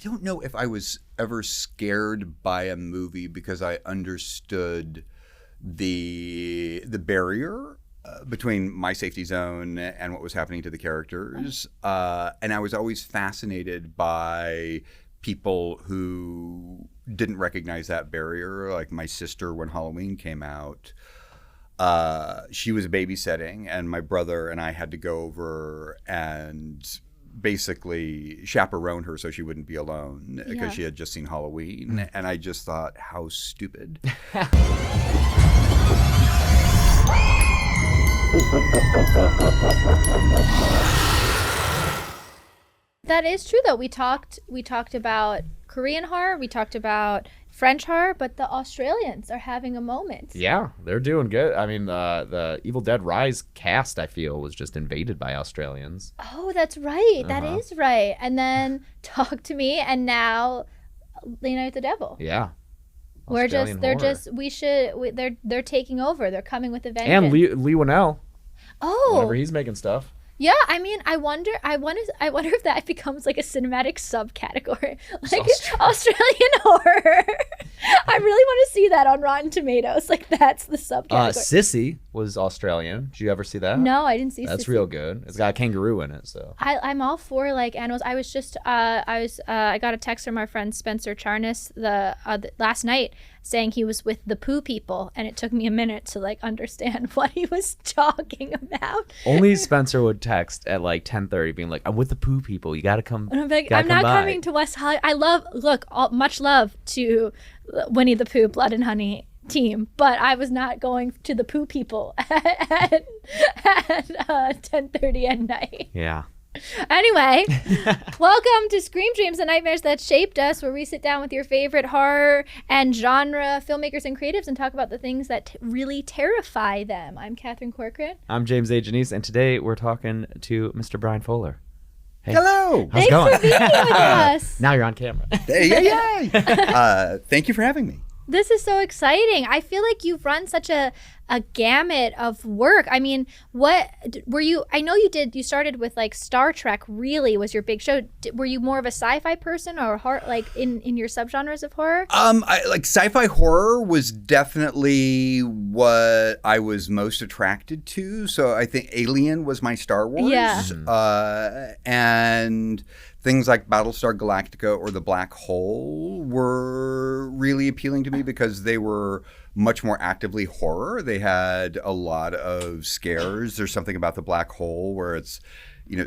don't know if I was ever scared by a movie because I understood the barrier between my safety zone and what was happening to the characters. And I was always fascinated by people who didn't recognize that barrier. Like my sister, when Halloween came out, she was babysitting, and my brother and I had to go over and basically chaperone her so she wouldn't be alone because she had just seen Halloween. And I just thought, how stupid. That is true, though. We talked about Korean horror, we talked about French horror, but the Australians are having a moment. Yeah, they're doing good. I mean, the Evil Dead Rise cast, I feel, was just invaded by Australians. Oh, that's right. That is right. And then Talk to Me, and now Leonard the Devil. Yeah. They're taking over. They're coming with a vengeance. And Lee Winnell. Oh. Whenever he's making stuff. Yeah, I mean, I wonder if that becomes like a cinematic subcategory, like Australian horror. I really want to see that on Rotten Tomatoes. Like that's the subcategory. Sissy was Australian. Did you ever see that? No, I didn't see. That's Sissy. real good. It's got a kangaroo in it, so. I'm all for like animals. I was just I got a text from our friend Spencer Charnas the last night saying he was with the poo people, and it took me a minute to like understand what he was talking about. Only Spencer would text at like 10:30 being like, I'm with the poo people, you gotta come. And I'm like, I'm not coming to West Hollywood. Much love to Winnie the Pooh Blood and Honey team, but I was not going to the poo people at 10:30 at night. Yeah. Anyway, welcome to Scream Dreams, the nightmares that shaped us, where we sit down with your favorite horror and genre filmmakers and creatives and talk about the things that really terrify them. I'm Catherine Corcoran. I'm James A. Janisse, and today we're talking to Mr. Bryan Fuller. Hey. Hello. How's it going? Thanks for being with us. Now you're on camera. Yeah. Thank you for having me. This is so exciting. I feel like you've run such a gamut of work. I mean, what were you? I know you started with like Star Trek. Really, was your big show? Were you more of a sci-fi person or horror, like in your subgenres of horror? Like sci-fi horror was definitely what I was most attracted to. So I think Alien was my Star Wars. Yeah. And things like Battlestar Galactica or The Black Hole were really appealing to me because they were much more actively horror. They had a lot of scares. There's something about The Black Hole where it's,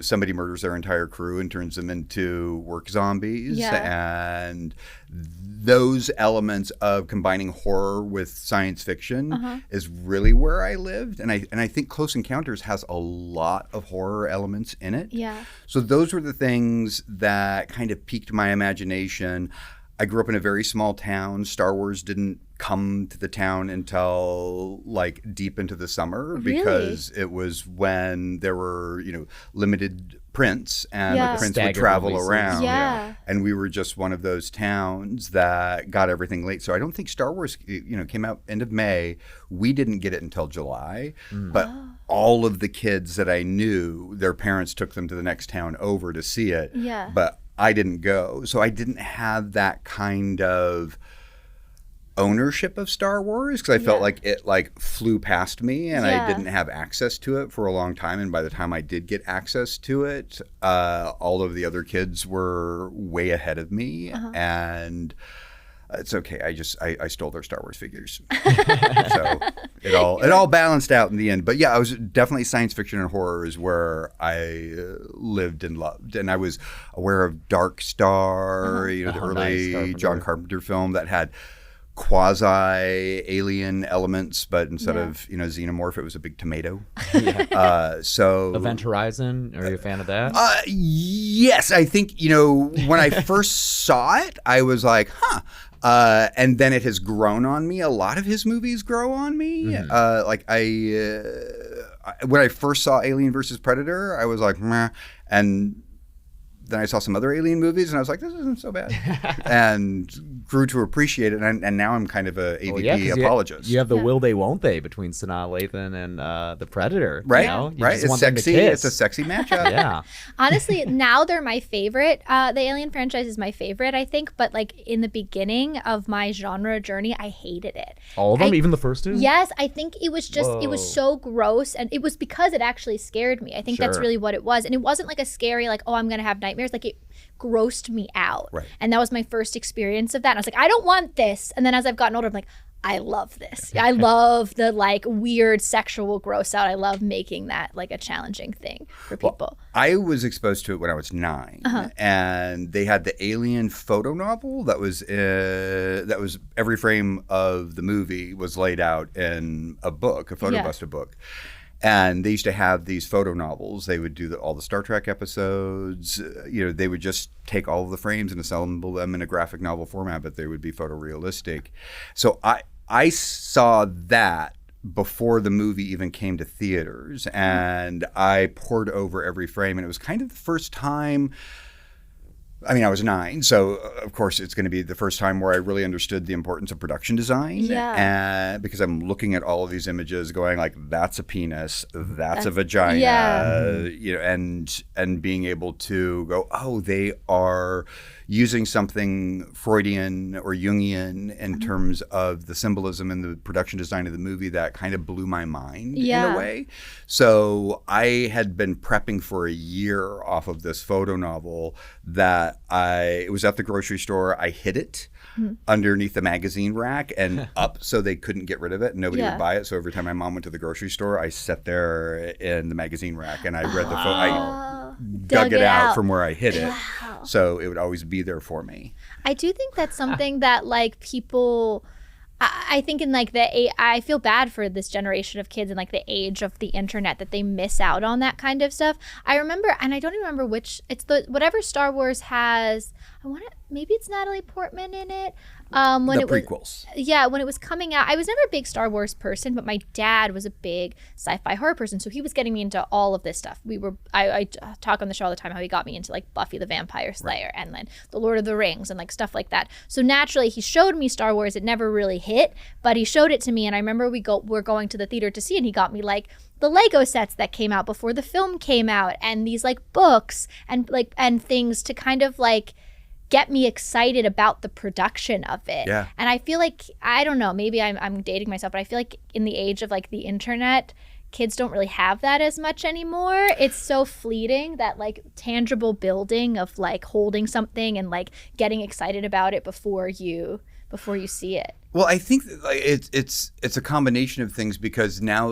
somebody murders their entire crew and turns them into work zombies. Yeah. And those elements of combining horror with science fiction is really where I lived. And I think Close Encounters has a lot of horror elements in it. Yeah. So those were the things that kind of piqued my imagination. I grew up in a very small town. Star Wars didn't come to the town until like deep into the summer because it was when there were, limited prints and the prints would travel around. Yeah. And we were just one of those towns that got everything late. So I don't think Star Wars, came out end of May. We didn't get it until July. But all of the kids that I knew, their parents took them to the next town over to see it. Yeah. But I didn't go. So I didn't have that kind of ownership of Star Wars because I felt like it like flew past me and I didn't have access to it for a long time. And by the time I did get access to it, all of the other kids were way ahead of me. And it's okay. I stole their Star Wars figures. So it all balanced out in the end. But yeah, I was definitely science fiction and horror is where I lived and loved. And I was aware of Dark Star, the early John Carpenter film that had quasi-alien elements, but instead of xenomorph, it was a big tomato. So Event Horizon, are you a fan of that? Yes, I think when I first saw it, I was like, and then it has grown on me. A lot of his movies grow on me. When I first saw Alien versus Predator, I was like, meh, and then I saw some other Alien movies, and I was like, this isn't so bad. And grew to appreciate it, and now I'm kind of a AVP 'cause apologist. You have the will they won't they between Sanaa Lathan and the Predator, right? You know? You right. just It's want them to sexy. kiss. It's a sexy matchup. Yeah. Honestly, now they're my favorite. The Alien franchise is my favorite, I think. But like in the beginning of my genre journey, I hated it. All of them, even the first two? Yes, I think it was just, it was so gross. And it was because it actually scared me. I think that's Sure. really what it was. And it wasn't like a scary, like, oh, I'm going to have nightmares. Like it grossed me out. Right. And that was my first experience of that. And I was like, I don't want this. And then as I've gotten older, I'm like, I love this. I love the like weird sexual gross out. I love making that like a challenging thing for people. Well, I was exposed to it when I was 9, and they had the Alien photo novel that was every frame of the movie was laid out in a book, a photo busted book. And they used to have these photo novels. They would do all the Star Trek episodes. They would just take all of the frames and assemble them in a graphic novel format, but they would be photorealistic. So I saw that before the movie even came to theaters, and I pored over every frame, and it was kind of the first time. I mean, I was 9, so of course it's going to be the first time where I really understood the importance of production design. And because I'm looking at all of these images, going like, "That's a penis, that's a vagina," and being able to go, "Oh, they are using something Freudian or Jungian in terms of the symbolism and the production design of the movie," that kind of blew my mind in a way. So I had been prepping for a year off of this photo novel that it was at the grocery store. I hid it underneath the magazine rack and up so they couldn't get rid of it and nobody would buy it. So every time my mom went to the grocery store, I sat there in the magazine rack and I read the photo. I dug it out from where I hid it. So it would always be there for me. I do think that's something that like people, I think in like I feel bad for this generation of kids in like the age of the internet that they miss out on that kind of stuff. I remember, and I don't even remember which, it's whatever Star Wars has, maybe it's Natalie Portman in it. When the it prequels. When it was coming out, I was never a big Star Wars person, but my dad was a big sci-fi horror person, so he was getting me into all of this stuff. I talk on the show all the time how he got me into like Buffy the Vampire Slayer and then the Lord of the Rings and like stuff like that. So naturally, he showed me Star Wars. It never really hit, but he showed it to me, and I remember we're going to the theater to see, and he got me like the Lego sets that came out before the film came out, and these like books and things to kind of like get me excited about the production of it. Yeah. And I feel like, I don't know, maybe I'm dating myself, but I feel like in the age of like the internet, kids don't really have that as much anymore. It's so fleeting, that like tangible building of like holding something and like getting excited about it before you see it. Well, I think it's a combination of things, because now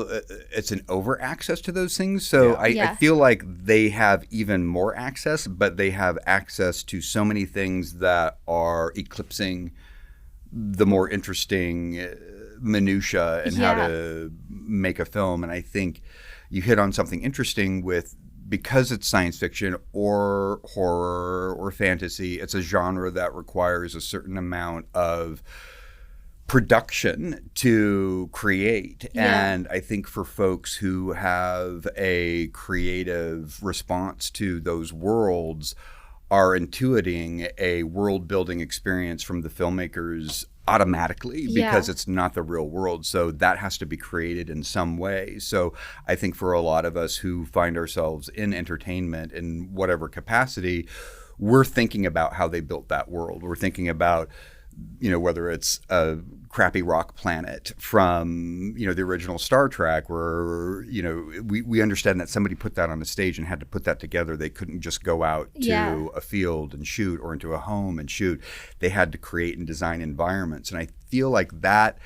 it's an over access to those things. So I feel like they have even more access, but they have access to so many things that are eclipsing the more interesting minutia and how to make a film. And I think you hit on something interesting because it's science fiction or horror or fantasy, it's a genre that requires a certain amount of production to create. And I think for folks who have a creative response to those worlds, are intuiting a world building experience from the filmmakers automatically, because it's not the real world. So that has to be created in some way. So I think for a lot of us who find ourselves in entertainment in whatever capacity, we're thinking about how they built that world. We're thinking about, whether it's a crappy rock planet from, the original Star Trek, where, we understand that somebody put that on a stage and had to put that together. They couldn't just go out to a field and shoot, or into a home and shoot. They had to create and design environments. And I feel like that,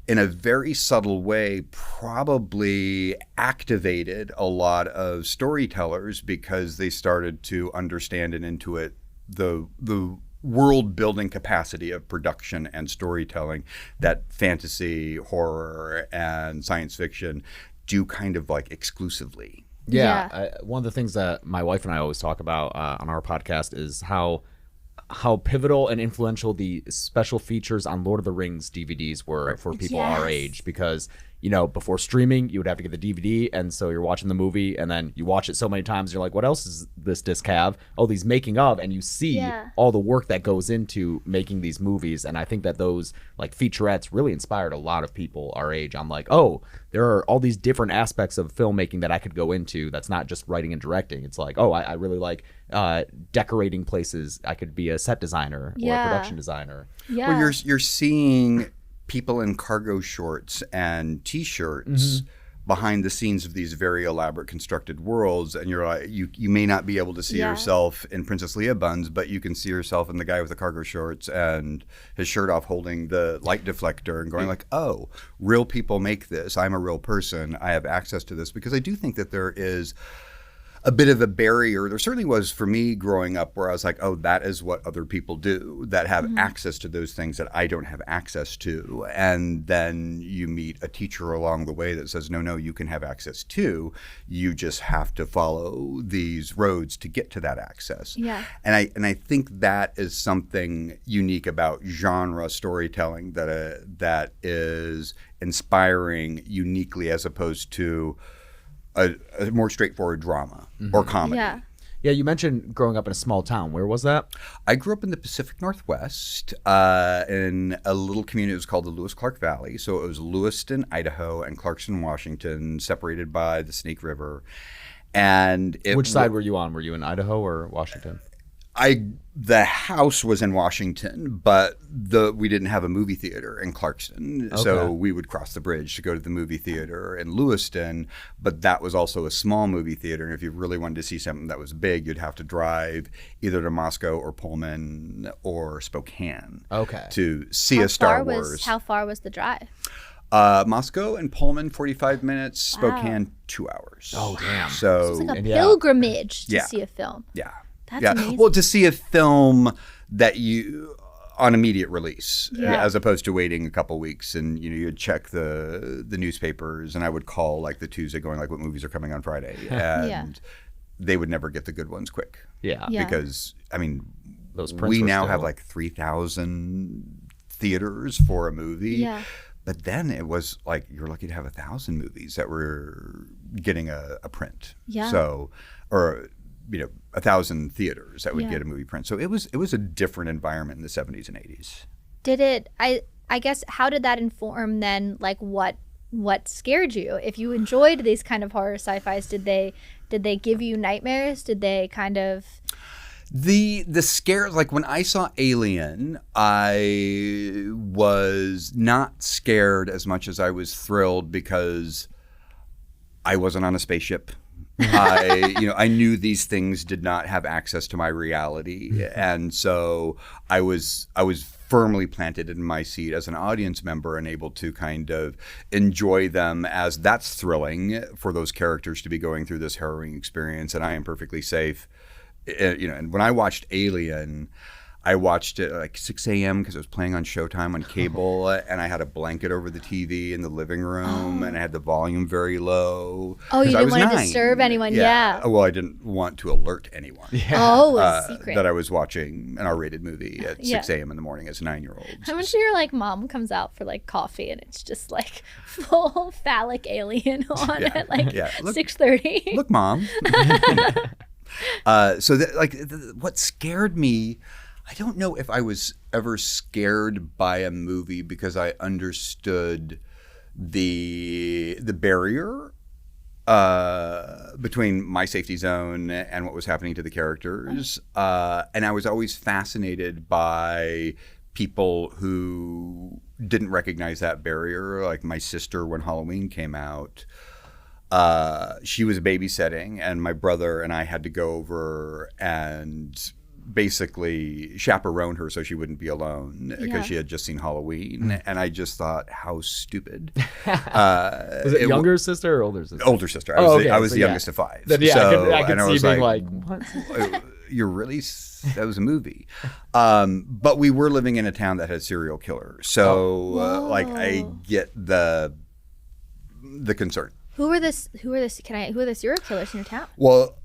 in a very subtle way, probably activated a lot of storytellers, because they started to understand and intuit the world building capacity of production and storytelling that fantasy, horror, and science fiction do kind of like exclusively. One of the things that my wife and I always talk about on our podcast is how pivotal and influential the special features on Lord of the Rings DVDs were for people our age, because before streaming, you would have to get the DVD. And so you're watching the movie and then you watch it so many times. You're like, what else does this disc have? Oh, these making of. And you see all the work that goes into making these movies. And I think that those like featurettes really inspired a lot of people our age. I'm like, oh, there are all these different aspects of filmmaking that I could go into. That's not just writing and directing. It's like, oh, I really like decorating places. I could be a set designer or a production designer. Yeah. Well, you're seeing people in cargo shorts and T-shirts behind the scenes of these very elaborate constructed worlds, and you're like, you may not be able to see yourself in Princess Leia buns, but you can see yourself in the guy with the cargo shorts and his shirt off, holding the light deflector, and going like, oh, real people make this. I'm a real person. I have access to this, because I do think that there is a bit of a barrier. There certainly was for me growing up, where I was like, oh, that is what other people do that have access to those things that I don't have access to. And then you meet a teacher along the way that says, no, you can have access too. You just have to follow these roads to get to that access. Yeah. And I think that is something unique about genre storytelling that is inspiring uniquely, as opposed to a more straightforward drama or comedy. Yeah, you mentioned growing up in a small town. Where was that? I grew up in the Pacific Northwest in a little community. It was called the Lewis-Clark Valley. So it was Lewiston, Idaho, and Clarkson, Washington, separated by the Snake River. And which side were you on? Were you in Idaho or Washington? The house was in Washington, but we didn't have a movie theater in Clarkson. Okay. So we would cross the bridge to go to the movie theater in Lewiston, but that was also a small movie theater. And if you really wanted to see something that was big, you'd have to drive either to Moscow or Pullman or Spokane to see a Star Wars. How far was the drive? Moscow and Pullman, 45 minutes. Spokane, 2 hours. Oh, damn. So it's like a pilgrimage to see a film. Yeah. That's amazing. Well, to see a film that you on immediate release, as opposed to waiting a couple weeks, and you'd check the newspapers, and I would call like the Tuesday, going like, what movies are coming on Friday, and they would never get the good ones quick. Because I mean, we now have like 3,000 theaters for a movie. Yeah. But then it was like, you're lucky to have 1,000 movies that were getting a print. Yeah. So, or 1,000 theaters that would get a movie print. So it was a different environment in the 70s and 80s. Did it? I guess, how did that inform then, like what scared you? If you enjoyed these kind of horror sci-fis, did they give you nightmares? Did they kind of? The scare, like when I saw Alien, I was not scared as much as I was thrilled, because I wasn't on a spaceship. I knew these things did not have access to my reality, and so I was firmly planted in my seat as an audience member and able to kind of enjoy them, as that's thrilling for those characters to be going through this harrowing experience, and I am perfectly safe. And when I watched Alien, I watched it at like 6 a.m. because it was playing on Showtime on cable, and I had a blanket over the TV in the living room, and I had the volume very low. Oh, you didn't want to disturb anyone, yeah. Well, I didn't want to alert anyone. Yeah. Oh, it was a secret. That I was watching an R-rated movie at 6 a.m. in the morning as a 9-year-old. I'm sure your like mom comes out for like coffee, and it's just like full phallic alien on at like 6:30. Look, Mom. What scared me, I don't know if I was ever scared by a movie because I understood the barrier between my safety zone and what was happening to the characters. And I was always fascinated by people who didn't recognize that barrier. Like my sister, when Halloween came out, she was babysitting, and my brother and I had to go over and basically chaperone her so she wouldn't be alone, because she had just seen Halloween. And I just thought, how stupid. Was it younger sister or older sister? Older sister. I was the youngest of 5. Then, I could see being like, what? You're really, that was a movie. But we were living in a town that had serial killers. So I get the concern. Who are the serial killers in your town? Well,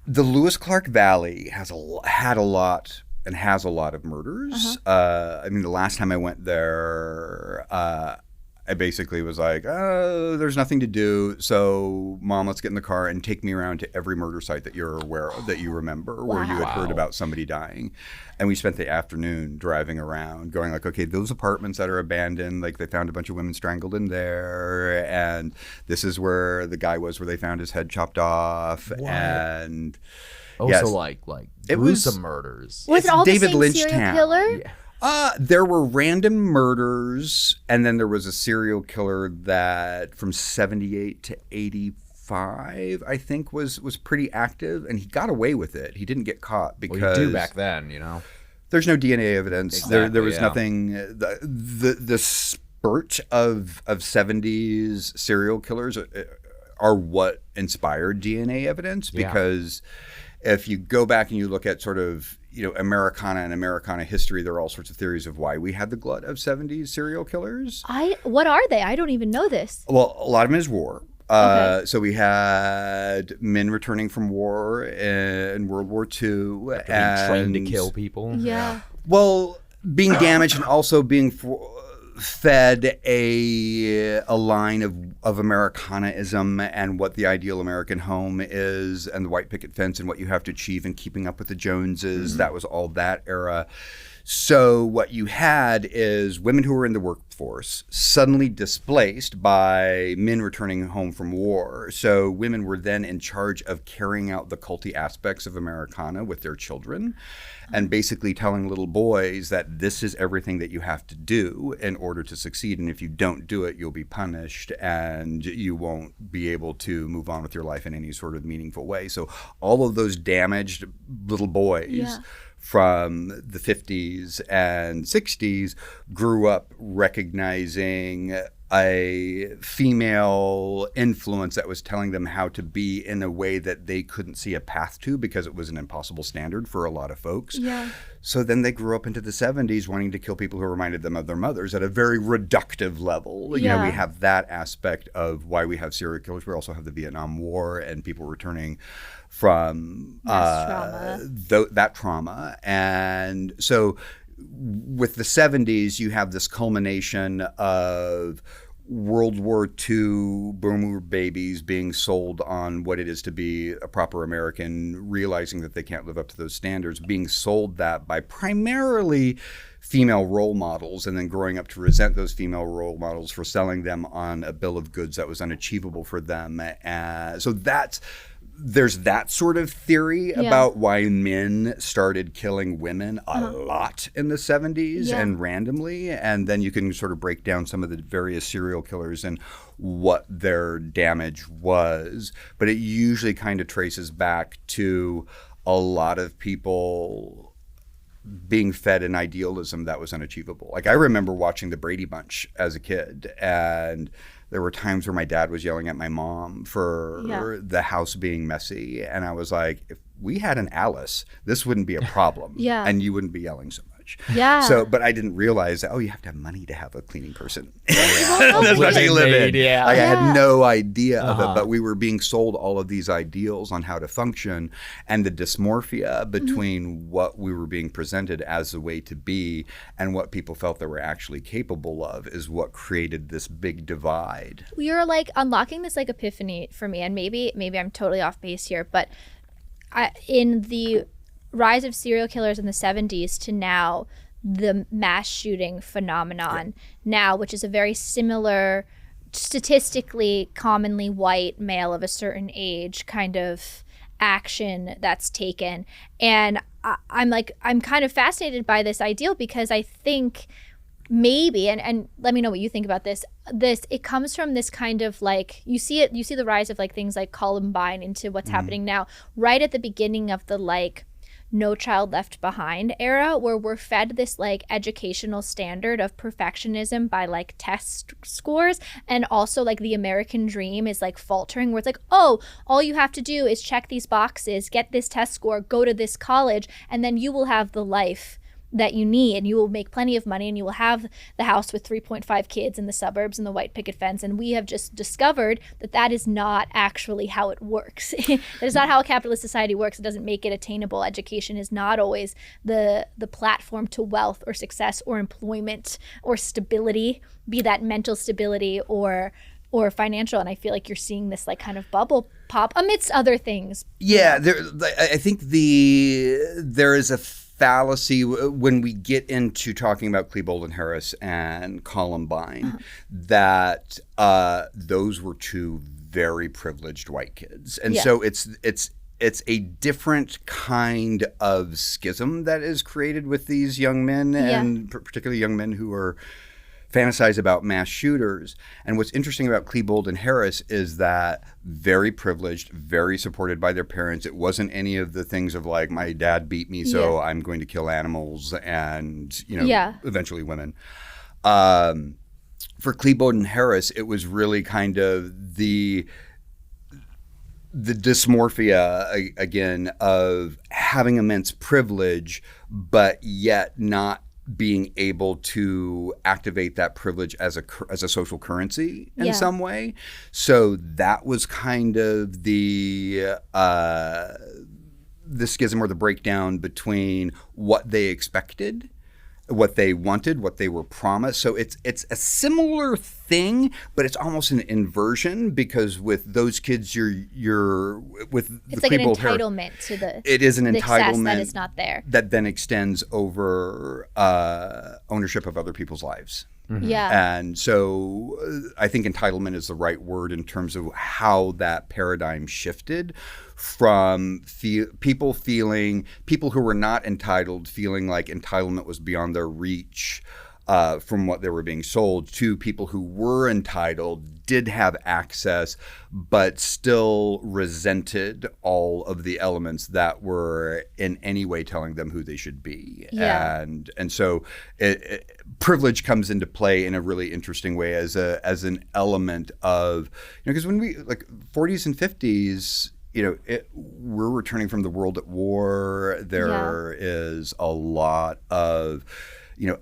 the Lewis-Clark Valley had a lot of murders. I mean, the last time I went there, I I basically was like, oh, there's nothing to do. So, Mom, let's get in the car and take me around to every murder site that you're aware of, that you remember, where you had heard about somebody dying. And we spent the afternoon driving around going like, okay, those apartments that are abandoned, like they found a bunch of women strangled in there. And this is where the guy was where they found his head chopped off. What? And so like gruesome murders. Was it all David the same Lynch serial town. killer? Yeah. There were random murders, and then there was a serial killer that from 78 to 85, I think, was pretty active, and he got away with it. He didn't get caught because Well, you do back then, you know. There's no DNA evidence. Exactly, there was nothing. The spurt of 70s serial killers are what inspired DNA evidence, because if you go back and you look at sort of, you know, Americana and Americana history, there are all sorts of theories of why we had the glut of 70s serial killers. What are they? I don't even know this. Well, a lot of it is war. Okay. So we had men returning from war in World War II. Being trained to kill people. Yeah. Well, being damaged and also being fed a line of Americanaism and what the ideal American home is, and the white picket fence and what you have to achieve in keeping up with the Joneses. That was all that era. So what you had is women who were in the workforce suddenly displaced by men returning home from war. So women were then in charge of carrying out the culty aspects of Americana with their children, and basically telling little boys that this is everything that you have to do in order to succeed. And if you don't do it, you'll be punished and you won't be able to move on with your life in any sort of meaningful way. So all of those damaged little boys from the 50s and 60s grew up recognizing a female influence that was telling them how to be in a way that they couldn't see a path to, because it was an impossible standard for a lot of folks. Yeah. So then they grew up into the 70s wanting to kill people who reminded them of their mothers at a very reductive level. You know, we have that aspect of why we have serial killers. We also have the Vietnam War and people returning from that trauma. And so with the 70s, you have this culmination of World War II boomer babies being sold on what it is to be a proper American, realizing that they can't live up to those standards, being sold that by primarily female role models, and then growing up to resent those female role models for selling them on a bill of goods that was unachievable for them. So there's that sort of theory about why men started killing women a lot in the 70s and randomly. And then you can sort of break down some of the various serial killers and what their damage was. But it usually kind of traces back to a lot of people being fed an idealism that was unachievable. Like, I remember watching the Brady Bunch as a kid, and there were times where my dad was yelling at my mom for the house being messy. And I was like, if we had an Alice, this wouldn't be a problem. And you wouldn't be yelling so much. So, but I didn't realize that, you have to have money to have a cleaning person. That's what you live in. I had no idea of it, but we were being sold all of these ideals on how to function, and the dysmorphia between what we were being presented as the way to be and what people felt they were actually capable of is what created this big divide. You're like unlocking this like epiphany for me, and maybe I'm totally off base here, but in the rise of serial killers in the 70s to now, the mass shooting phenomenon now, which is a very similar, statistically commonly white male of a certain age kind of action that's taken. And I'm kind of fascinated by this ideal, because I think maybe, and let me know what you think about this, it comes from this kind of like, you see the rise of like things like Columbine into what's happening now, right at the beginning of the like No Child Left Behind era, where we're fed this like educational standard of perfectionism by like test scores, and also like the American dream is like faltering, where it's like, all you have to do is check these boxes, get this test score, go to this college, and then you will have the life that you need, and you will make plenty of money, and you will have the house with 3.5 kids in the suburbs and the white picket fence. And we have just discovered that that is not actually how it works. That is not how a capitalist society works. It doesn't make it attainable. Education is not always the platform to wealth or success or employment or stability, be that mental stability or financial. And I feel like you're seeing this like kind of bubble pop amidst other things. Yeah, I think there is a fallacy when we get into talking about Klebold and Harris and Columbine, that those were two very privileged white kids, and so it's a different kind of schism that is created with these young men, and particularly young men who are fantasize about mass shooters. And what's interesting about Klebold and Harris is that very privileged, very supported by their parents. It wasn't any of the things of like, my dad beat me, so I'm going to kill animals and, eventually women. For Klebold and Harris, it was really kind of the dysmorphia, again, of having immense privilege, but yet not being able to activate that privilege as a social currency in some way. So that was kind of the schism or the breakdown between what they expected, what they wanted, what they were promised. So it's a similar thing, but it's almost an inversion, because with those kids, you're with it's the like an entitlement to the it is an entitlement that is not there, that then extends over ownership of other people's lives. And so I think entitlement is the right word in terms of how that paradigm shifted from people who were not entitled feeling like entitlement was beyond their reach from what they were being sold, to people who were entitled, did have access, but still resented all of the elements that were in any way telling them who they should be. And so privilege comes into play in a really interesting way as an element of, because when we like 40s and 50s, we're returning from the world at war. There is a lot of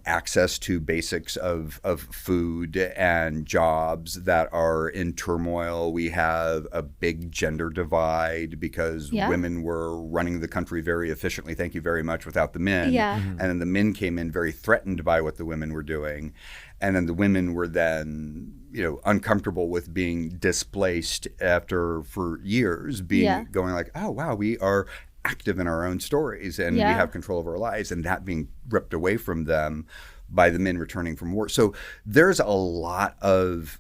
access to basics of food and jobs that are in turmoil. We have a big gender divide because women were running the country very efficiently, thank you very much, without the men. And then the men came in very threatened by what the women were doing. And then the women were then, uncomfortable with being displaced for years, going like, oh, wow, we are active in our own stories and we have control of our lives, and that being ripped away from them by the men returning from war. So there's a lot of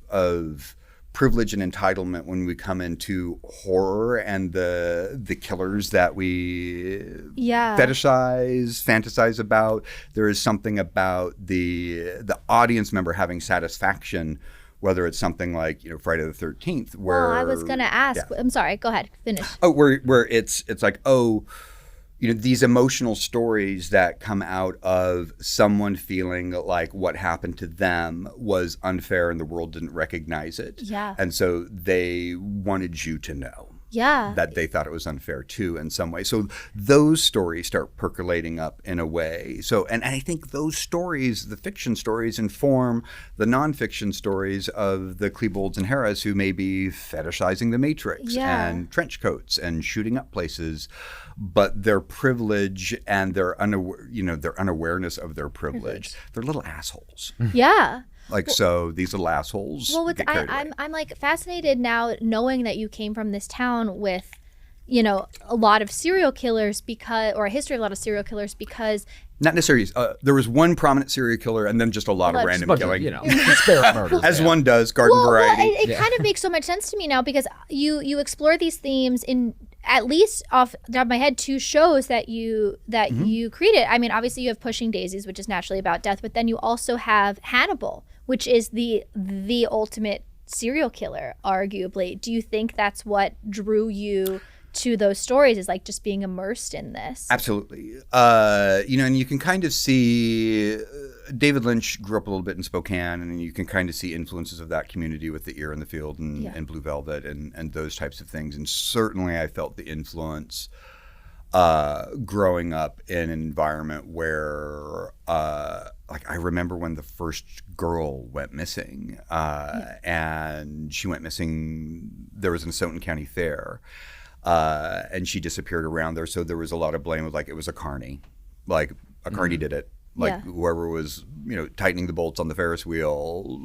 privilege and entitlement when we come into horror and the killers that we fantasize about. There is something about the audience member having satisfaction, whether it's something like Friday the 13th, where I was gonna ask. I'm sorry. Go ahead. Finish. Oh, where it's like, these emotional stories that come out of someone feeling like what happened to them was unfair and the world didn't recognize it. And so they wanted you to know. That they thought it was unfair too in some way. So those stories start percolating up in a way. So, and I think those stories, the fiction stories, inform the nonfiction stories of the Klebolds and Harris, who may be fetishizing the Matrix and trench coats and shooting up places, but their privilege and their unawareness of their privilege, they're little assholes. So these little assholes. Well, I'm like fascinated now knowing that you came from this town with, a lot of serial killers or a history of a lot of serial killers, because not necessarily. There was one prominent serial killer, and then just a lot of random killing. Disparate murders, as one does, garden variety. It kind of makes so much sense to me now, because you explore these themes in, at least off the top of my head, 2 shows that you created. I mean, obviously you have Pushing Daisies, which is naturally about death, but then you also have Hannibal, which is the ultimate serial killer, arguably. Do you think that's what drew you to those stories, is like just being immersed in this? Absolutely. And you can kind of see David Lynch grew up a little bit in Spokane, and you can kind of see influences of that community with The Ear in the Field and Blue Velvet and those types of things. And certainly I felt the influence growing up in an environment where, like, I remember when the first girl went missing, and she went missing. There was an Asotin County fair, and she disappeared around there. So there was a lot of blame of, like, it was a carny, like a carny did it. Like whoever was, tightening the bolts on the Ferris wheel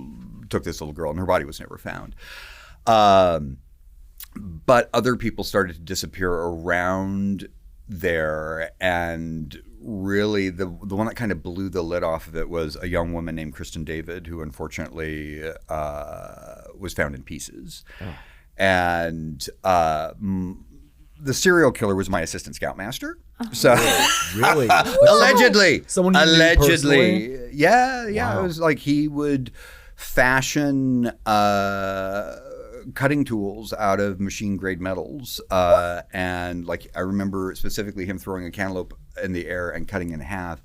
took this little girl, and her body was never found. But other people started to disappear around there, and really the one that kind of blew the lid off of it was a young woman named Kristen David, who unfortunately was found in pieces. And the serial killer was my assistant scoutmaster. So really? allegedly, someone you knew personally? Yeah. Wow. It was like he would fashion cutting tools out of machine grade metals, and like I remember specifically him throwing a cantaloupe in the air and cutting it in half.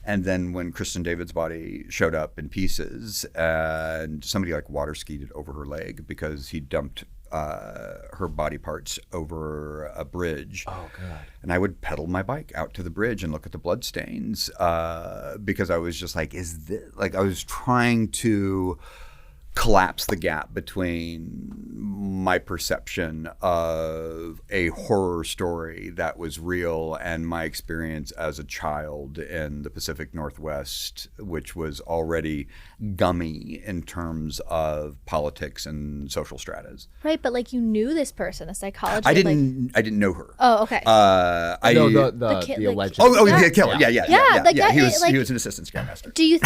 And then when Kristen David's body showed up in pieces, and somebody like water skied it over her leg because he dumped her body parts over a bridge. Oh, God. And I would pedal my bike out to the bridge and look at the blood stains, because I was just like, is this, like, I was trying to collapse the gap between my perception of a horror story that was real and my experience as a child in the Pacific Northwest, which was already gummy in terms of politics and social stratas. Right, but like you knew this person, a psychologist. I didn't know her. Oh, okay. The alleged. The killer. Yeah. He was like, he was an assistant scoutmaster. Do you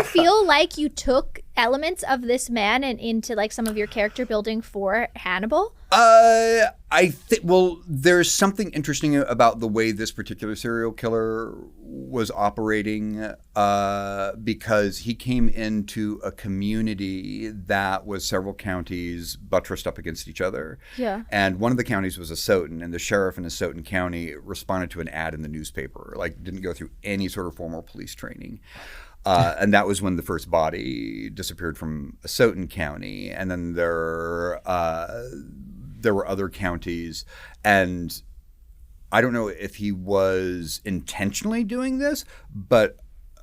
feel like you took elements of this man and into like some of your character building for Hannibal? I think, well, there's something interesting about the way this particular serial killer was operating, because he came into a community that was several counties buttressed up against each other. Yeah. And one of the counties was Asotin, and the sheriff in Asotin County responded to an ad in the newspaper, like didn't go through any sort of formal police training. And that was when the first body disappeared from Asotin County. And then there were other counties, and I don't know if he was intentionally doing this, but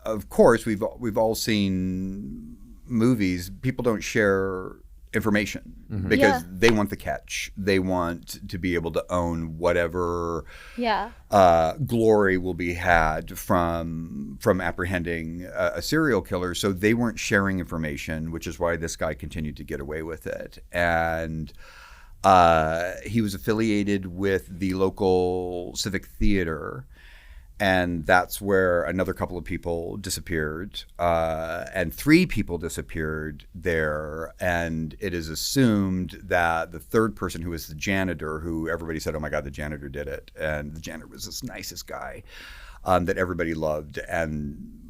of course we've all seen movies. People don't share information because they want the catch. They want to be able to own whatever glory will be had from apprehending a serial killer. So they weren't sharing information, which is why this guy continued to get away with it. And he was affiliated with the local civic theater, and that's where another couple of people disappeared, and 3 people disappeared there. And it is assumed that the third person, who was the janitor, who everybody said, oh my God, the janitor did it. And the janitor was this nicest guy that everybody loved. And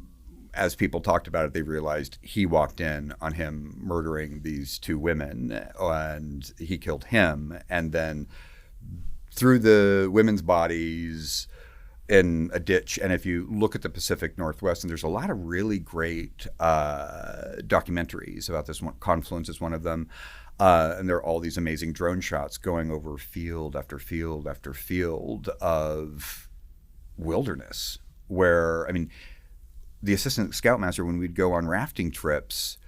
as people talked about it, they realized he walked in on him murdering these 2 women, and he killed him, and then threw the women's bodies in a ditch. And if you look at the Pacific Northwest, and there's a lot of really great documentaries about this one. Confluence is one of them. And there are all these amazing drone shots going over field after field after field of wilderness, where, I mean, the assistant scoutmaster, when we'd go on rafting trips,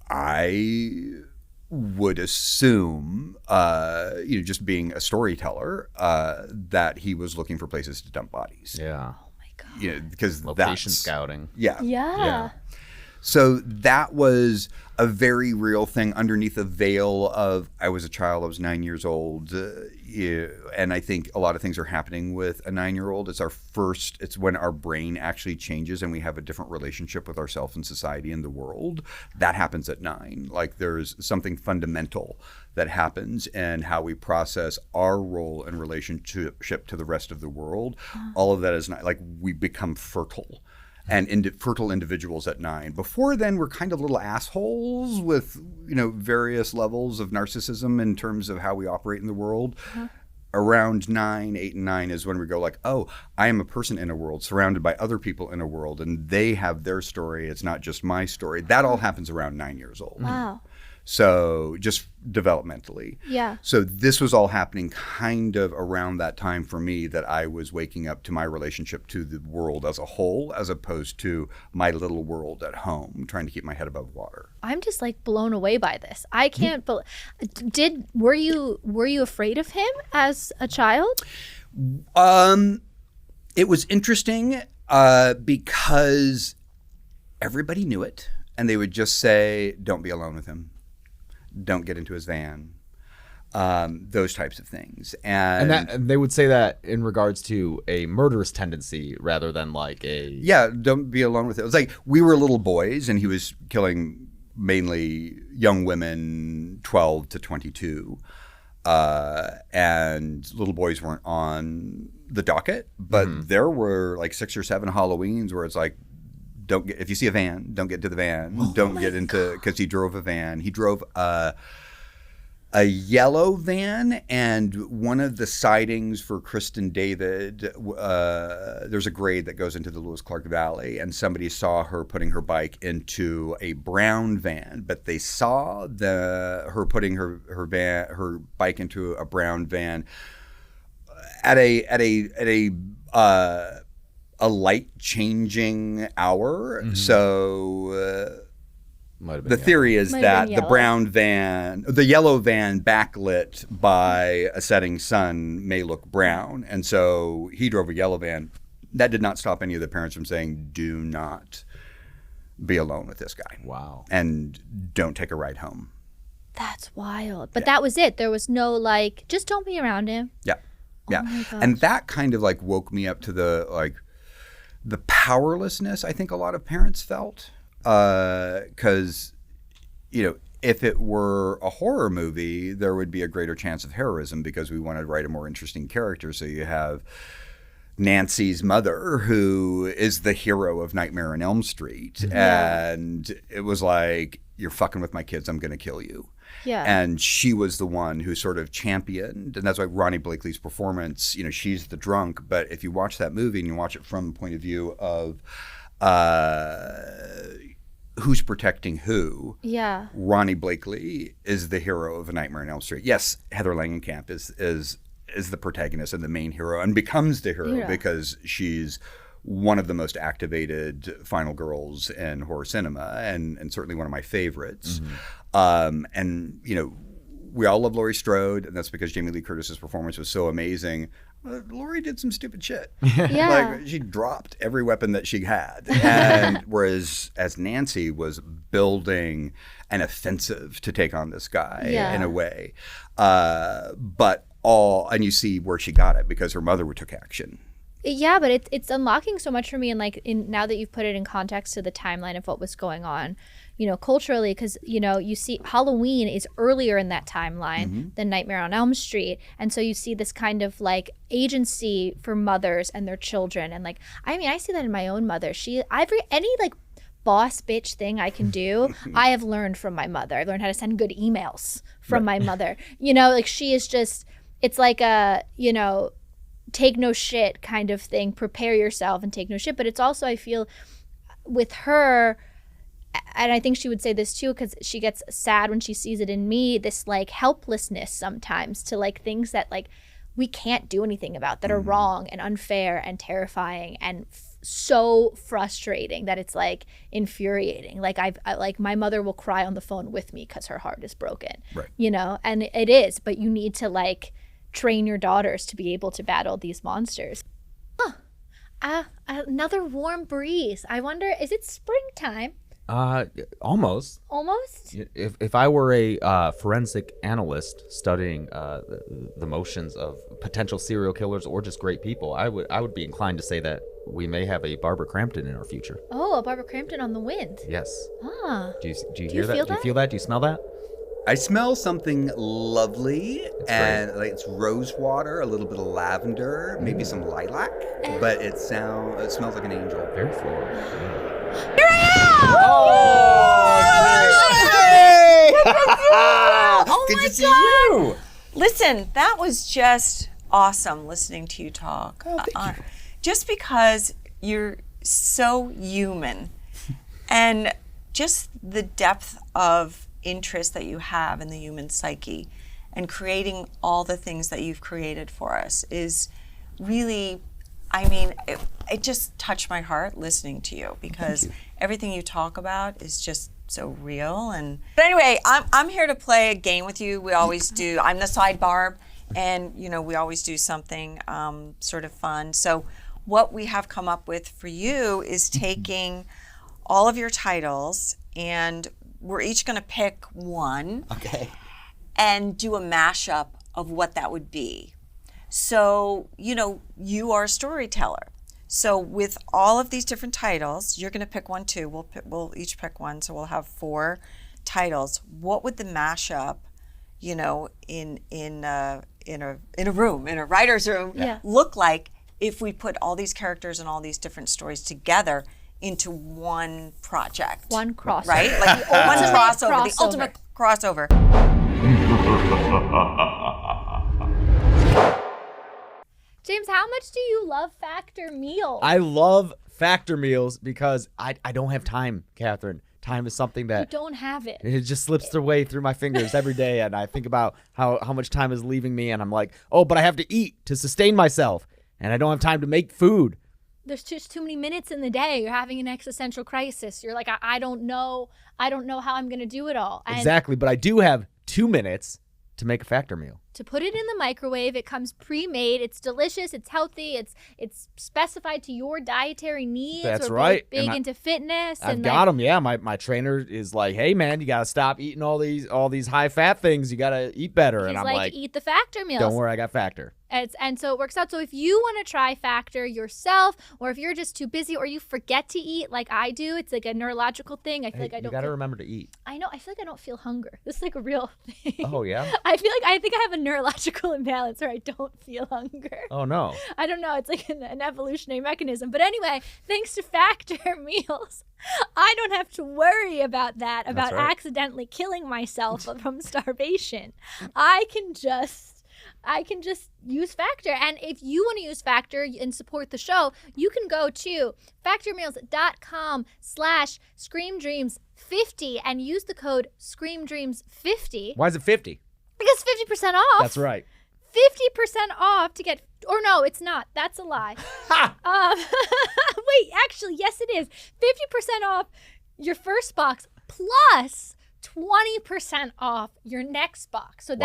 I would assume, just being a storyteller, that he was looking for places to dump bodies. Yeah. Oh my God. Because location scouting. Yeah. So that was a very real thing underneath a veil of, I was a child, I was 9 years old. And I think a lot of things are happening with a 9-year-old. It's when our brain actually changes and we have a different relationship with ourselves and society and the world. That happens at 9. Like, there's something fundamental that happens in how we process our role in relationship to the rest of the world. All of that is not, like, we become fertile. And fertile individuals at 9. Before then, we're kind of little assholes with, various levels of narcissism in terms of how we operate in the world. Around 9, 8, and 9 is when we go like, oh, I am a person in a world surrounded by other people in a world, and they have their story. It's not just my story. That all happens around 9 years old. Wow. So just developmentally. Yeah. So this was all happening kind of around that time for me, that I was waking up to my relationship to the world as a whole, as opposed to my little world at home, trying to keep my head above water. I'm just like blown away by this. I can't were you afraid of him as a child? It was interesting because everybody knew it, and they would just say, "Don't be alone with him. Don't get into his van." Those types of things, and they would say that in regards to a murderous tendency rather than like a don't be alone with it. It was like we were little boys, and he was killing mainly young women, 12 to 22. And little boys weren't on the docket, but there were like 6 or 7 Halloweens where it's like, if you see a van, don't get into the van. Don't get into, because he drove a van. He drove a yellow van, and one of the sightings for Kristen David, there's a grade that goes into the Lewis Clark Valley, and somebody saw her putting her bike into a brown van, but they saw her putting her bike into a brown van at a light changing hour. So the theory is that the yellow van backlit by a setting sun may look brown. And so he drove a yellow van. That did not stop any of the parents from saying, do not be alone with this guy. Wow. And don't take a ride home. That's wild. But that was it. There was no like, just don't be around him. Yeah. Yeah. Oh my gosh. And that kind of like woke me up to the powerlessness I think a lot of parents felt. Because, if it were a horror movie, there would be a greater chance of heroism because we want to write a more interesting character. So you have Nancy's mother, who is the hero of Nightmare on Elm Street. Yeah. And it was like, you're fucking with my kids, I'm going to kill you. Yeah. And she was the one who sort of championed, and that's why Ronnie Blakely's performance, she's the drunk. But if you watch that movie and you watch it from the point of view of who's protecting who? Yeah. Ronnie Blakely is the hero of A Nightmare on Elm Street. Yes, Heather Langenkamp is the protagonist and the main hero, and becomes the hero because she's one of the most activated final girls in horror cinema, and certainly one of my favorites. And we all love Laurie Strode, and that's because Jamie Lee Curtis's performance was so amazing. Laurie did some stupid shit. Yeah. Like, she dropped every weapon that she had. And whereas as Nancy was building an offensive to take on this guy in a way. And you see where she got it because her mother took action. Yeah, but it's unlocking so much for me, and now that you've put it in context to the timeline of what was going on, culturally, because you see Halloween is earlier in that timeline than Nightmare on Elm Street, and so you see this kind of like agency for mothers and their children, and I see that in my own mother. Any boss bitch thing I can do, I have learned from my mother. I've learned how to send good emails from my mother. She is just, it's like a take no shit kind of thing. Prepare yourself and take no shit. But it's also, I feel, with her, and I think she would say this too, because she gets sad when she sees it in me, this helplessness sometimes to things that we can't do anything about, that are wrong and unfair and terrifying and so frustrating that it's infuriating. My mother will cry on the phone with me because her heart is broken, right. And it is, but you need to train your daughters to be able to battle these monsters. Another warm breeze. I wonder, is it springtime? Almost. Almost? If I were a forensic analyst studying the motions of potential serial killers or just great people, I would be inclined to say that we may have a Barbara Crampton in our future. Oh, a Barbara Crampton on the wind. Yes. Ah. Do you hear that? Do you feel that? Do you smell that? I smell something lovely, and it's rose water, a little bit of lavender, maybe some lilac, but it smells like an angel. Very floral. Yeah. Here I am! Oh, good to see you. Listen, that was just awesome listening to you talk. Oh, thank you. Just because you're so human, and just the depth of interest that you have in the human psyche and creating all the things that you've created for us is really, I mean, it just touched my heart listening to you, because everything you talk about is just so real. But anyway, I'm here to play a game with you. We always do. I'm the sidebar, and we always do something sort of fun. So what we have come up with for you is taking all of your titles, and we're each going to pick one. Okay. And do a mashup of what that would be. So, you are a storyteller. So with all of these different titles, you're going to pick one too. We'll each pick one, so we'll have 4 titles. What would the mashup, in a room, in a writer's room, look like if we put all these characters and all these different stories together into one project? One crossover. Right? Like one crossover, the ultimate crossover. James, how much do you love Factor meals? I love Factor meals because I don't have time, Catherine. Time is something that you don't have it. It just slips away through my fingers every day, and I think about how much time is leaving me, and I'm like, oh, but I have to eat to sustain myself, and I don't have time to make food. There's just too many minutes in the day. You're having an existential crisis. You're like, I don't know how I'm going to do it all. And exactly, but I do have 2 minutes to make a Factor meal. To put it in the microwave, it comes pre-made. It's delicious. It's healthy. It's specified to your dietary needs. That's We're right. Both big into fitness. I've got them. Yeah, my trainer is like, hey man, you gotta stop eating all these high fat things. You gotta eat better. He's And I'm like, eat the Factor meals. Don't worry, I got Factor. And so it works out. So if you want to try Factor yourself, or if you're just too busy, or you forget to eat like I do, it's like a neurological thing. I feel like I don't. You gotta remember to eat. I know. I feel like I don't feel hunger. This is like a real thing. Oh yeah. I think I have a neurological imbalance where I don't feel hunger. Oh no. I don't know. It's like an evolutionary mechanism. But anyway, thanks to Factor meals, I don't have to worry about that, about accidentally killing myself from starvation. I can just use Factor. And if you want to use Factor and support the show, you can go to factormeals.com/screamdreams50 and use the code screamdreams50. Why is it 50? Because 50% off. That's right. 50% off to get, or no, it's not. That's a lie. Wait, actually, yes, it is. 50% off your first box plus 20% off your next box. So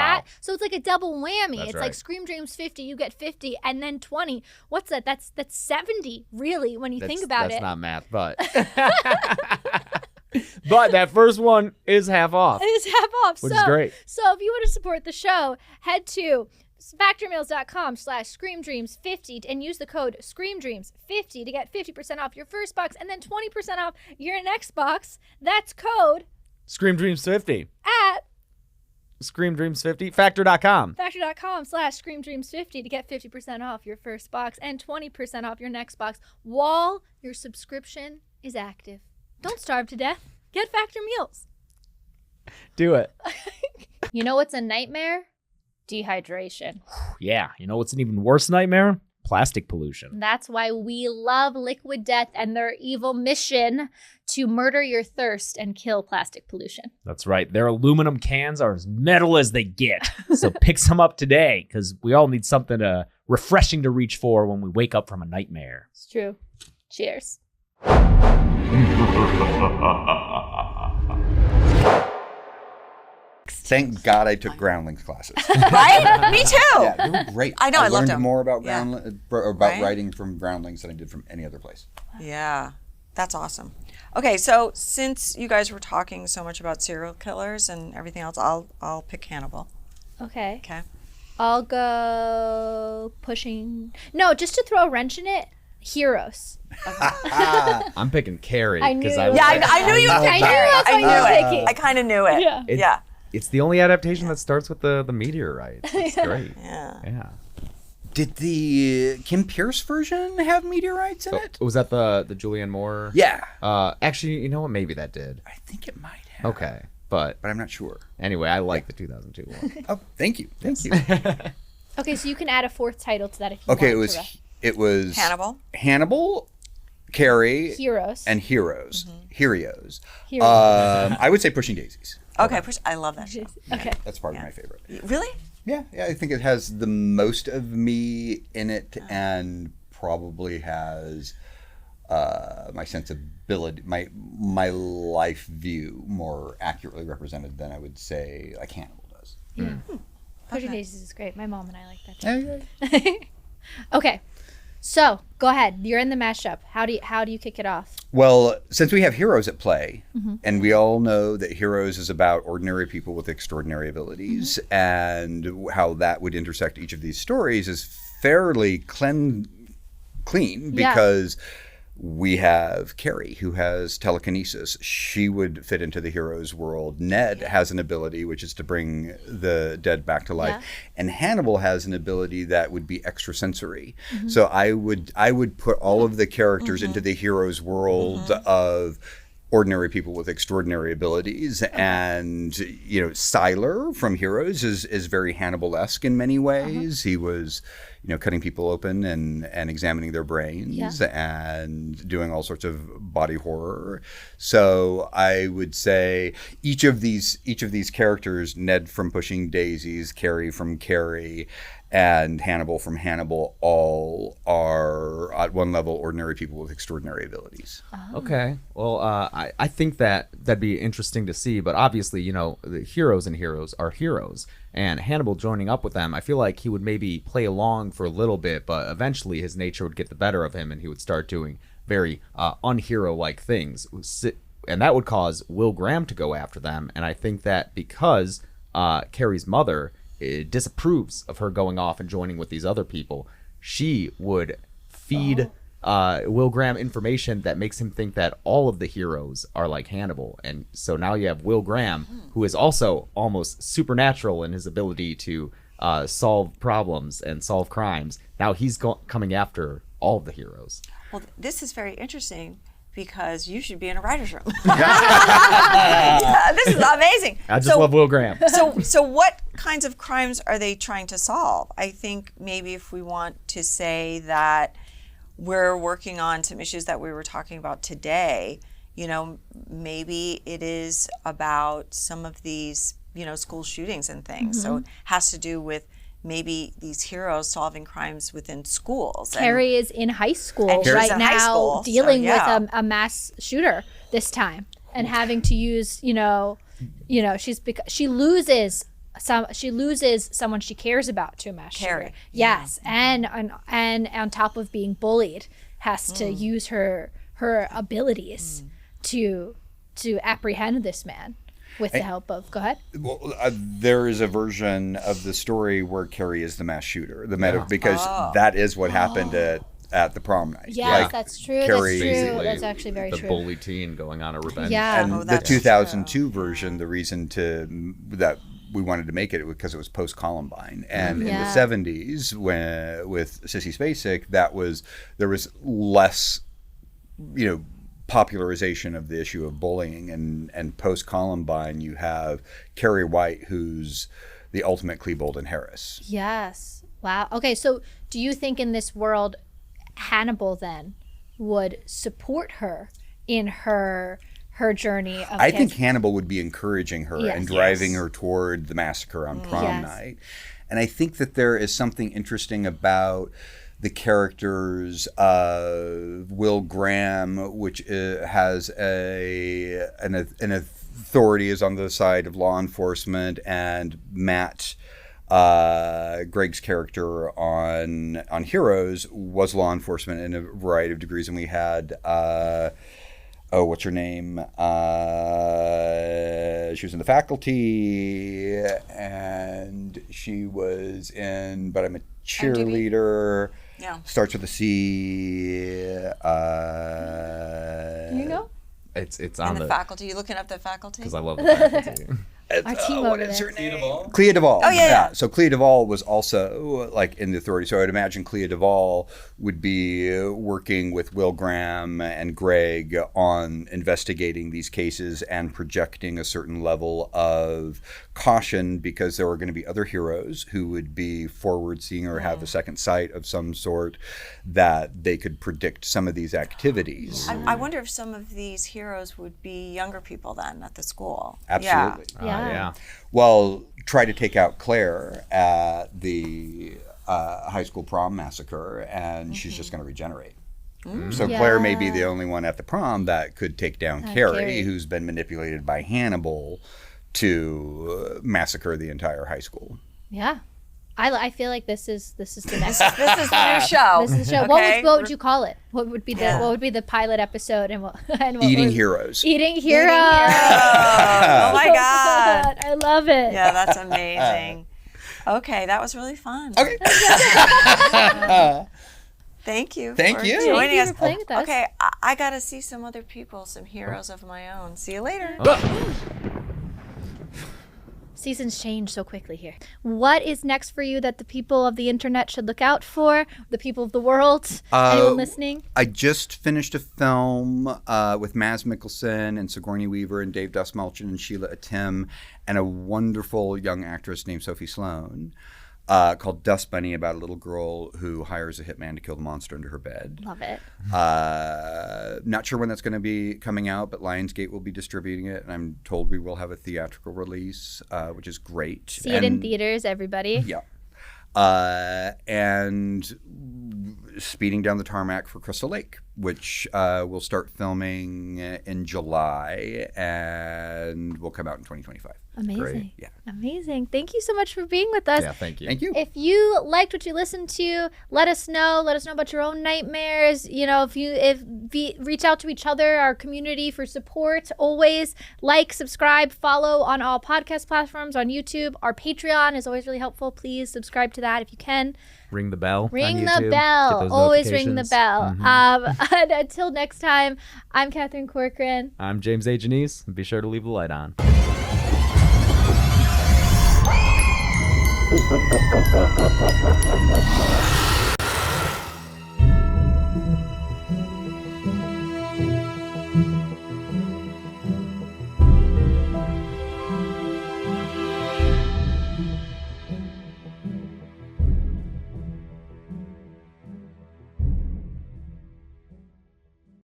so it's like a double whammy. That's it's right. like Scream Dreams 50, you get 50 and then 20. What's that? That's 70 really when you think about it. That's not math, but but that first one is half off. It is half off. Which is great. So if you want to support the show, head to factormeals.com/screamdreams50 and use the code screamdreams50 to get 50% off your first box and then 20% off your next box. That's code screamdreams50 at screamdreams50 factor.com/screamdreams50 to get 50% off your first box and 20% off your next box while your subscription is active. Don't starve to death. Get Factor meals. Do it. You know what's a nightmare? Dehydration. Yeah. You know what's an even worse nightmare? Plastic pollution. That's why we love Liquid Death and their evil mission to murder your thirst and kill plastic pollution. That's right. Their aluminum cans are as metal as they get. So pick some up today, because we all need something refreshing to reach for when we wake up from a nightmare. It's true. Cheers. Thank God I took groundlings classes. Right? Me too. Yeah, they were great. I know, I loved learned them. more about Right? writing from groundlings than I did from any other place. Yeah, that's awesome. Okay, so since you guys were talking so much about serial killers and everything else, I'll pick Hannibal. Okay. Okay. I'll go pushing. No, just to throw a wrench in it. Heroes. I'm picking Carrie. I knew. I Yeah, I knew you would pick Carrie. that's what you were picking. I kind of knew it. Yeah. Yeah. It's the only adaptation that starts with the meteorite. It's great. Yeah. Yeah. Did the Kim Pierce version have meteorites in it? Was that the Julianne Moore? Yeah. Actually, you know what? Maybe that did. I think it might have. Okay. But I'm not sure. anyway, I like the 2002 one. Oh, thank you. Thank you. Okay, so you can add a fourth title to that if you Okay, want. it was Hannibal, Carrie, Heroes. and Heroes. Heroes. I would say Pushing Daisies. Okay, I love that show. Okay. That's probably my favorite. Really? Yeah, I think it has the most of me in it, and probably has my sensibility, my life view more accurately represented than I would say like Hannibal does. Yeah. Pushing Daisies is great. My mom and I like that too. Okay. Okay. So go ahead. You're in the mashup. How do you kick it off? Well, since we have heroes at play, and we all know that Heroes is about ordinary people with extraordinary abilities, and how that would intersect each of these stories is fairly clean because we have Carrie, who has telekinesis. She would fit into the hero's world. Ned has an ability, which is to bring the dead back to life. Yeah. And Hannibal has an ability that would be extrasensory. So I would put all of the characters into the hero's world of ordinary people with extraordinary abilities. And, Siler from Heroes is very Hannibal-esque in many ways. He was, cutting people open and examining their brains and doing all sorts of body horror. So I would say each of these characters, Ned from Pushing Daisies, Carrie from Carrie, and Hannibal from Hannibal, all are at one level ordinary people with extraordinary abilities. Okay. Well, I think that'd be interesting to see, but obviously, the heroes and heroes are heroes, and Hannibal joining up with them, I feel like he would maybe play along for a little bit, but eventually his nature would get the better of him, and he would start doing very unhero-like things, and that would cause Will Graham to go after them. And I think that because Carrie's mother disapproves of her going off and joining with these other people, she would feed Will Graham information that makes him think that all of the heroes are like Hannibal. And so now you have Will Graham, who is also almost supernatural in his ability to solve problems and solve crimes. Now he's coming after all of the heroes. Well, this is very interesting, because you should be in a writer's room. This is amazing. I just love Will Graham. So what kinds of crimes are they trying to solve? I think maybe if we want to say that we're working on some issues that we were talking about today, maybe it is about some of these, school shootings and things. So it has to do with maybe these heroes solving crimes within schools. Carrie is in high school And she's right in high now, school, dealing so, yeah. with a mass shooter this time, and having to use, she loses someone she cares about to a mass Carrie. shooter. Yes, and on top of being bullied, has to use her abilities to apprehend this man. With the help of, go ahead. Well, there is a version of the story where Carrie is the mass shooter, because that is what happened at the prom night. Yes, that's true. Carrie, that's true. That's actually very the true. bully teen going on a revenge. Yeah. And the 2002 version, the reason that we wanted to make it because it was post Columbine, and in the 70s with Sissy Spacek, there was less, popularization of the issue of bullying, and post Columbine you have Carrie White, who's the ultimate Klebold and Harris. Yes. Wow. Okay, so do you think in this world Hannibal then would support her in her journey of I think Hannibal would be encouraging her and driving her toward the massacre on prom night. And I think that there is something interesting about the characters of Will Graham, which has an authority, is on the side of law enforcement, and Matt, Greg's character on Heroes, was law enforcement in a variety of degrees, and we had what's her name? She was in The Faculty, and she was in But I'm a Cheerleader. Yeah. Starts with a C. Do you know? It's And on the Faculty. You looking up The Faculty? because I love The Faculty. Our team over what is there. her name? Clea Duvall. Oh, yeah. So Clea Duvall was also like in the authority. So I would imagine Clea Duvall would be working with Will Graham and Greg on investigating these cases and projecting a certain level of caution, because there were going to be other heroes who would be forward-seeing or have a second sight of some sort, that they could predict some of these activities. I wonder if some of these heroes would be younger people then at the school. Absolutely. Yeah. Well, try to take out Claire at the high school prom massacre, and she's just going to regenerate. So Claire may be the only one at the prom that could take down Carrie, who's been manipulated by Hannibal to massacre the entire high school. Yeah. I feel like this is the next. This is the new show. This is the show. Okay. What would you call it? What would be the pilot episode? And what Eating heroes. Eating heroes. Oh my God. I love it. Yeah, that's amazing. Okay, that was really fun. Okay. Thank you. Thank for you. joining Thank you us. for playing with us. Okay, I got to see some other people, some heroes of my own. See you later. Seasons change so quickly here. What is next for you that the people of the internet should look out for? The people of the world? Anyone listening? I just finished a film with Mads Mikkelsen and Sigourney Weaver and Dave Dastmalchian and Sheila Atim and a wonderful young actress named Sophie Sloan called Dust Bunny, about a little girl who hires a hitman to kill the monster under her bed. Love it. Not sure when that's going to be coming out, but Lionsgate will be distributing it, and I'm told we will have a theatrical release, which is great. See it in theaters, everybody. Yeah. And Speeding Down the Tarmac for Crystal Lake, which we'll start filming in July and will come out in 2025. Amazing. Great. Yeah. Amazing. Thank you so much for being with us. Yeah, thank you. Thank you. If you liked what you listened to, let us know. Let us know about your own nightmares. You know, reach out to each other, our community, for support. Always like, subscribe, follow on all podcast platforms, on YouTube. Our Patreon is always really helpful. Please subscribe to that if you can. Ring the bell. Ring on the YouTube. bell. Get those Always ring the notifications. bell. And until next time, I'm Catherine Corcoran. I'm James A. Janisse. Be sure to leave the light on.